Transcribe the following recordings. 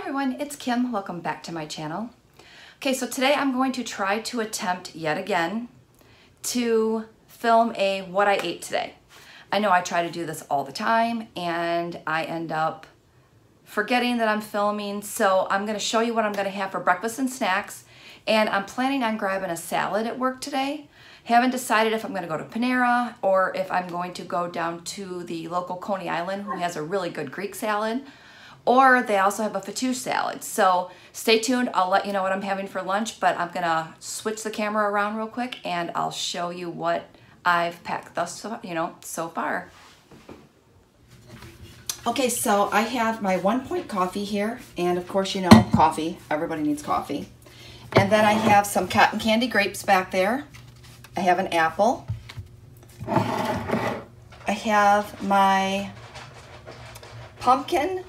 everyone, it's Kim. Welcome back to my channel. Okay, so today I'm going to try to attempt yet again to film a what I ate today. I know I try to do this all the time and I end up forgetting that I'm filming, so I'm going to show you what I'm going to have for breakfast and snacks, and I'm planning on grabbing a salad at work today. Haven't decided if I'm going to go to Panera or if I'm going to go down to the local Coney Island, who has a really good Greek salad, or they also have a fattoush salad. So stay tuned. I'll let you know what I'm having for lunch, but I'm going to switch the camera around real quick and I'll show you what I've packed so far. Okay, so I have my 1 point coffee here, and of course, coffee. Everybody needs coffee. And then I have some cotton candy grapes back there. I have an apple. I have my pumpkin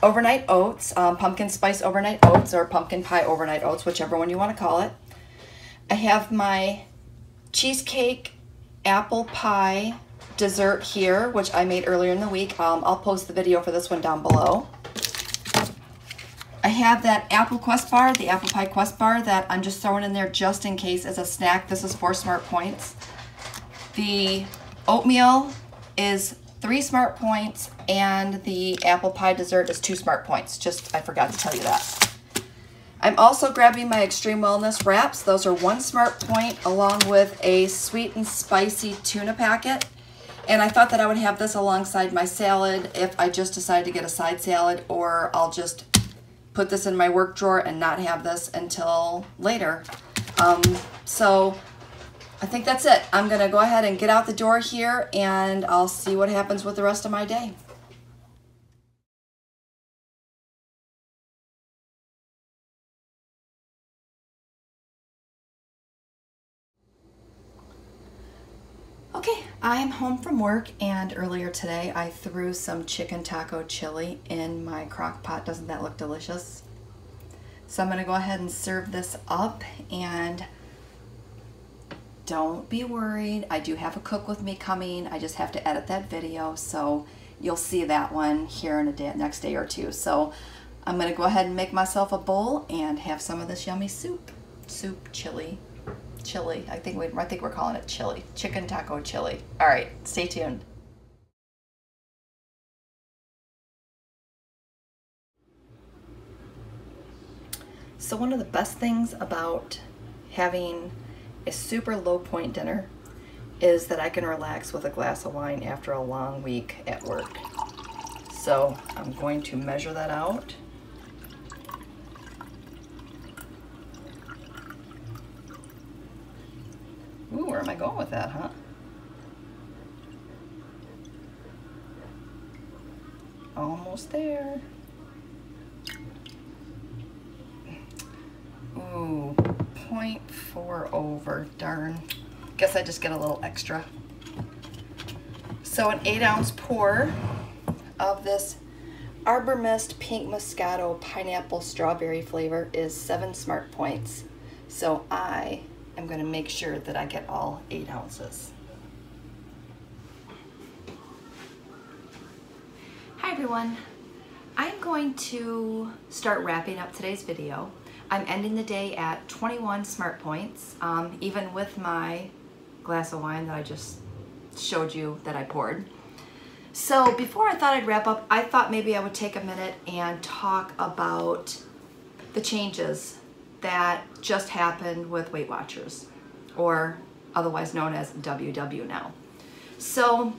overnight oats, pumpkin spice overnight oats, or pumpkin pie overnight oats, whichever one you want to call it. I have my cheesecake apple pie dessert here, which I made earlier in the week. I'll post the video for this one down below. I have that apple quest bar, the apple pie quest bar, that I'm just throwing in there just in case as a snack. This is for SmartPoints. The oatmeal is 3 SmartPoints, and the apple pie dessert is 2 SmartPoints. I forgot to tell you that. I'm also grabbing my Extreme Wellness wraps. Those are 1 SmartPoint along with a sweet and spicy tuna packet. And I thought that I would have this alongside my salad if I just decided to get a side salad, or I'll just put this in my work drawer and not have this until later. So I think that's it. I'm gonna go ahead and get out the door here and I'll see what happens with the rest of my day. Okay, I am home from work, and earlier today I threw some chicken taco chili in my crock pot. Doesn't that look delicious? So I'm gonna go ahead and serve this up, and don't be worried. I do have a cook with me coming. I just have to edit that video, so you'll see that one here in next day or two. So I'm gonna go ahead and make myself a bowl and have some of this yummy soup. Chili. I think we're calling it chili. Chicken taco chili. All right, stay tuned. So one of the best things about having a super low point dinner is that I can relax with a glass of wine after a long week at work. So I'm going to measure that out. Ooh, where am I going with that, huh? Almost there. Ooh, 0.4 over, darn. Guess I just get a little extra. So an 8-ounce pour of this Arbor Mist Pink Moscato Pineapple Strawberry flavor is 7 SmartPoints. So I'm going to make sure that I get all 8 ounces. Hi everyone. I'm going to start wrapping up today's video. I'm ending the day at 21 SmartPoints, even with my glass of wine that I just showed you that I poured. So before I thought I'd wrap up, I thought maybe I would take a minute and talk about the changes that just happened with Weight Watchers, or otherwise known as WW now. So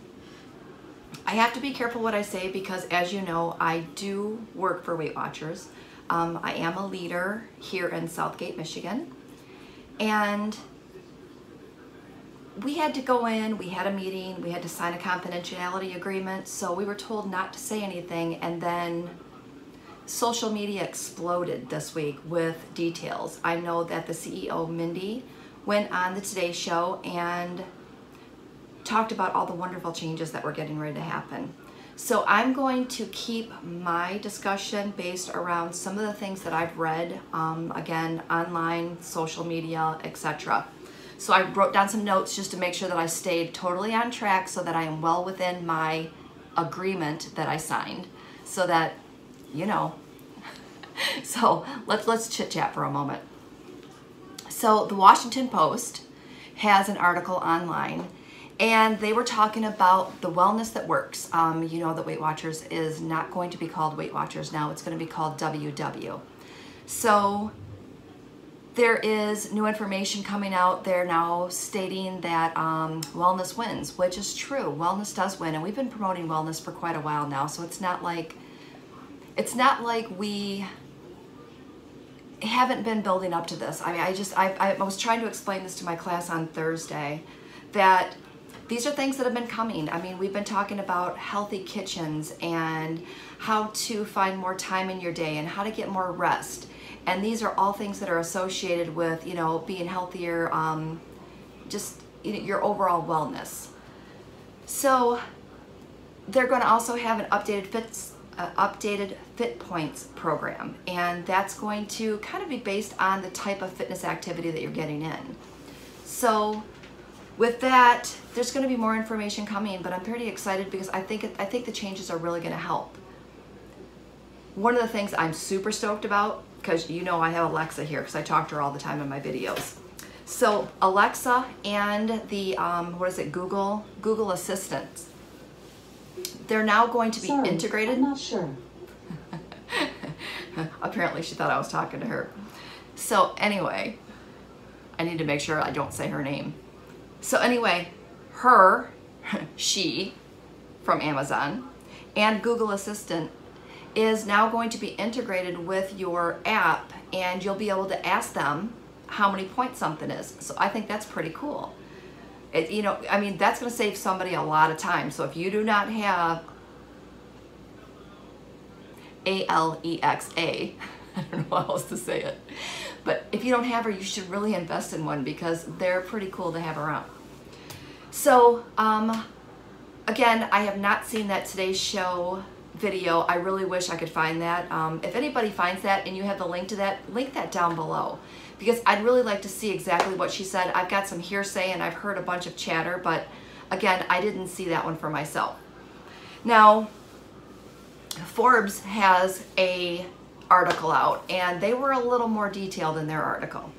I have to be careful what I say because, as you know, I do work for Weight Watchers. I am a leader here in Southgate, Michigan, and we had to go in, we had a meeting, we had to sign a confidentiality agreement, so we were told not to say anything, and then social media exploded this week with details. I know that the CEO, Mindy, went on the Today Show and talked about all the wonderful changes that were getting ready to happen. So I'm going to keep my discussion based around some of the things that I've read, again, online, social media, etc. So I wrote down some notes just to make sure that I stayed totally on track so that I am well within my agreement that I signed, so that, you know, So let's chit chat for a moment. So the Washington Post has an article online, and they were talking about the wellness that works. You know that Weight Watchers is not going to be called Weight Watchers now. It's going to be called WW. So there is new information coming out there now stating that wellness wins, which is true. Wellness does win, and we've been promoting wellness for quite a while now. So it's not like we haven't been building up to this. I mean, I was trying to explain this to my class on Thursday, that these are things that have been coming. I mean, we've been talking about healthy kitchens and how to find more time in your day and how to get more rest. And these are all things that are associated with, you know, being healthier, just, you know, your overall wellness. So they're going to also have an updated Fit Points program, and that's going to kind of be based on the type of fitness activity that you're getting in. So with that, there's going to be more information coming, but I'm pretty excited because I think the changes are really going to help. One of the things I'm super stoked about, because you know I have Alexa here because I talk to her all the time in my videos. So Alexa and the what is it, Google Assistant, they're now going to be integrated. I'm not sure. Apparently she thought I was talking to her. So anyway, I need to make sure I don't say her name. So anyway, she from Amazon, and Google Assistant is now going to be integrated with your app, and you'll be able to ask them how many points something is. So I think that's pretty cool. You know, I mean, that's going to save somebody a lot of time. So if you do not have Alexa, I don't know how else to say it, but if you don't have her, you should really invest in one because they're pretty cool to have around. So again, I have not seen that Today's Show video. I really wish I could find that. If anybody finds that and you have the link to that, link that down below, because I'd really like to see exactly what she said. I've got some hearsay and I've heard a bunch of chatter, but again, I didn't see that one for myself. Now, Forbes has a article out, and they were a little more detailed in their article.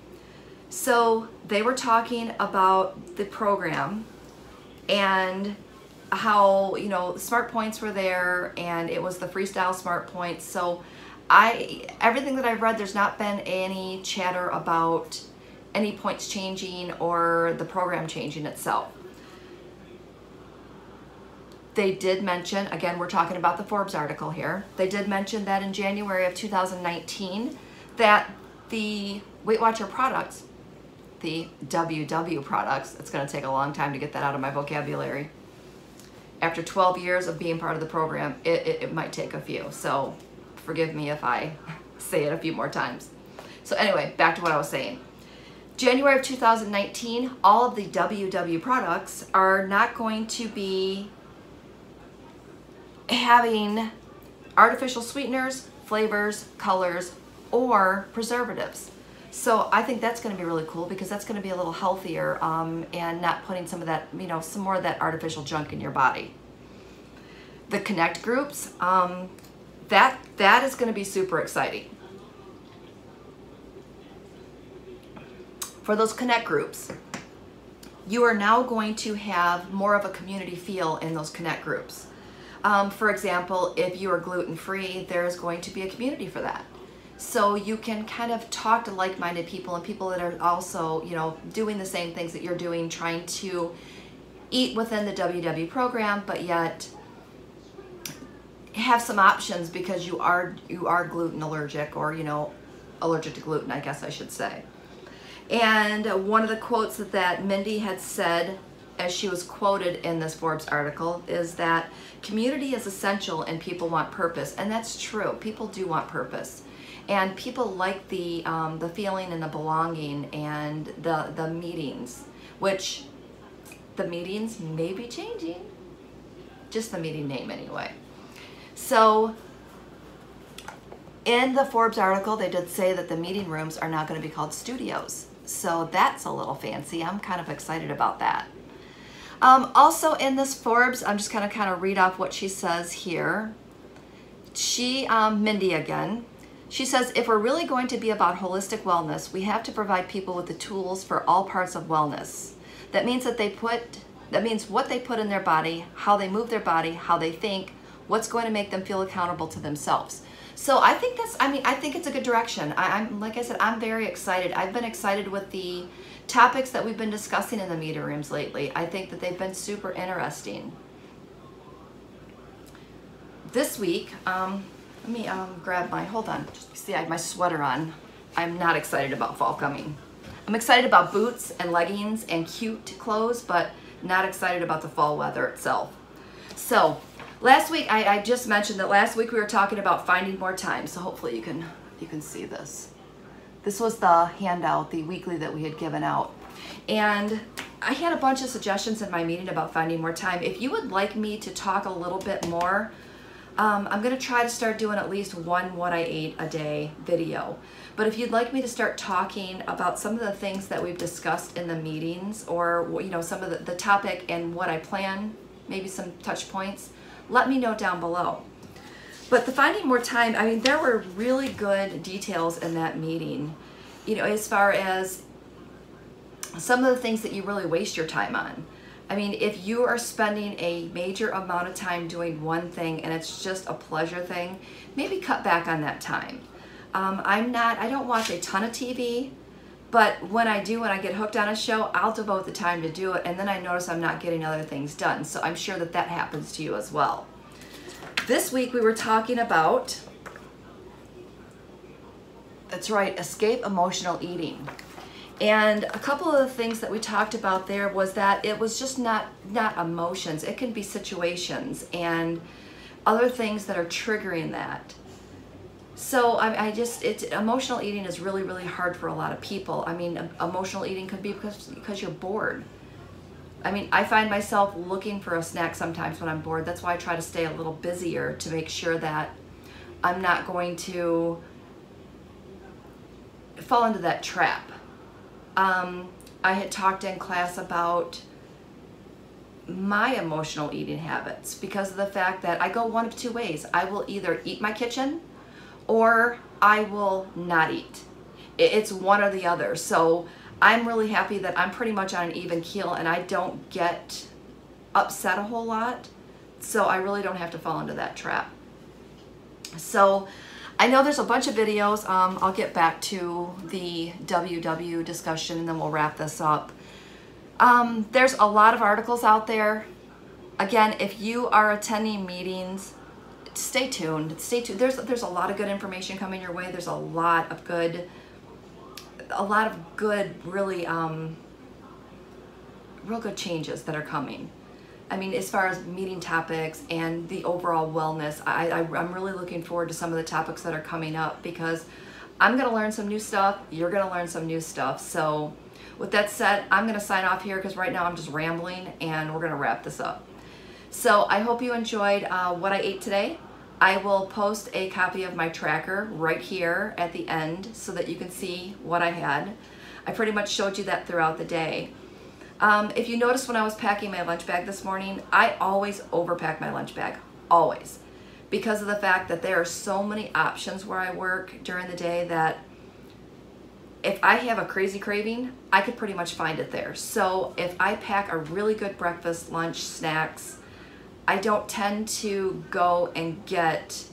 So they were talking about the program and how, you know, SmartPoints were there, and it was the freestyle SmartPoints. So everything that I've read, there's not been any chatter about any points changing or the program changing itself. They did mention, again, we're talking about the Forbes article here, they did mention that in January of 2019 that the Weight Watcher products, the WW products, it's going to take a long time to get that out of my vocabulary. After 12 years of being part of the program, it might take a few, so forgive me if I say it a few more times. So anyway, back to what I was saying. January of 2019, all of the WW products are not going to be having artificial sweeteners, flavors, colors, or preservatives. So I think that's going to be really cool because that's going to be a little healthier and not putting some of that, you know, some more of that artificial junk in your body. The Connect groups, that is going to be super exciting. For those Connect groups, you are now going to have more of a community feel in those Connect groups. For example, if you are gluten-free, there's going to be a community for that. So you can kind of talk to like-minded people and people that are also, you know, doing the same things that you're doing, trying to eat within the WW program, but yet have some options because you are gluten allergic, or, you know, allergic to gluten, I guess I should say. And one of the quotes that Mindy had said, as she was quoted in this Forbes article, is that community is essential and people want purpose. And that's true. People do want purpose. And people like the feeling and the belonging and the meetings, which the meetings may be changing. Just the meeting name anyway. So in the Forbes article, they did say that the meeting rooms are now going to be called studios. So that's a little fancy. I'm kind of excited about that. Also in this Forbes, I'm just going to kind of read off what she says here. Mindy again, She says, if we're really going to be about holistic wellness, we have to provide people with the tools for all parts of wellness. That means what they put in their body, how they move their body, how they think, what's going to make them feel accountable to themselves. So I think I think it's a good direction. I'm like I said, I'm very excited. I've been excited with the topics that we've been discussing in the meeting rooms lately. I think that they've been super interesting. This week, let me grab my, hold on, just see, I have my sweater on. I'm not excited about fall coming. I'm excited about boots and leggings and cute clothes, but not excited about the fall weather itself. So last week, I just mentioned that last week we were talking about finding more time. So hopefully you can see this. This was the handout, the weekly that we had given out. And I had a bunch of suggestions in my meeting about finding more time. If you would like me to talk a little bit more, I'm gonna try to start doing at least one what I ate a day video. But if you'd like me to start talking about some of the things that we've discussed in the meetings, or you know, some of the topic and what I plan, maybe some touch points, let me know down below. But the finding more time, I mean, there were really good details in that meeting, you know, as far as some of the things that you really waste your time on. I mean, if you are spending a major amount of time doing one thing and it's just a pleasure thing, maybe cut back on that time. I don't watch a ton of TV, but when I do, when I get hooked on a show, I'll devote the time to do it, and then I notice I'm not getting other things done. So I'm sure that that happens to you as well. This week we were talking about, that's right, escape emotional eating. And a couple of the things that we talked about there was that it was just not emotions. It can be situations and other things that are triggering that. So emotional eating is really, really hard for a lot of people. I mean, emotional eating could be because you're bored. I mean, I find myself looking for a snack sometimes when I'm bored. That's why I try to stay a little busier to make sure that I'm not going to fall into that trap. I had talked in class about my emotional eating habits because of the fact that I go one of two ways. I will either eat my kitchen or I will not eat. It's one or the other. So I'm really happy that I'm pretty much on an even keel and I don't get upset a whole lot. So I really don't have to fall into that trap. So I know there's a bunch of videos. I'll get back to the WW discussion and then we'll wrap this up. There's a lot of articles out there. Again, if you are attending meetings, stay tuned. Stay tuned. There's a lot of good information coming your way. There's a lot of good, really real good changes that are coming. I mean, as far as meeting topics and the overall wellness, I'm really looking forward to some of the topics that are coming up because I'm going to learn some new stuff. You're going to learn some new stuff. So with that said, I'm going to sign off here because right now I'm just rambling and we're going to wrap this up. So I hope you enjoyed what I ate today. I will post a copy of my tracker right here at the end so that you can see what I had. I pretty much showed you that throughout the day. If you noticed when I was packing my lunch bag this morning, I always overpack my lunch bag, always. Because of the fact that there are so many options where I work during the day that if I have a crazy craving, I could pretty much find it there. So if I pack a really good breakfast, lunch, snacks, I don't tend to go and get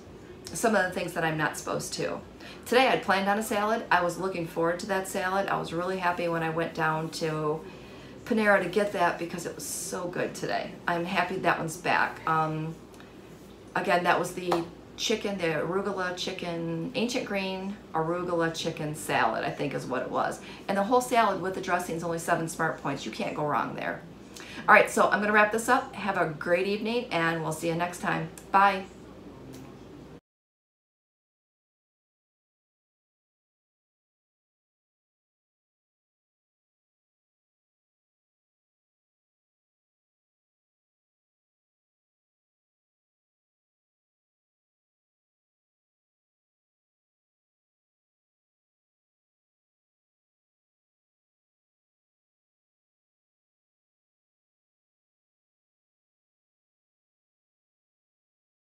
some of the things that I'm not supposed to. Today I'd planned on a salad. I was looking forward to that salad. I was really happy when I went down to Panera to get that because it was so good today. I'm happy that one's back. Again, that was the chicken, the arugula chicken, ancient green arugula chicken salad, I think is what it was. And the whole salad with the dressing is only 7 SmartPoints. You can't go wrong there. All right, so I'm gonna wrap this up. Have a great evening and we'll see you next time. Bye.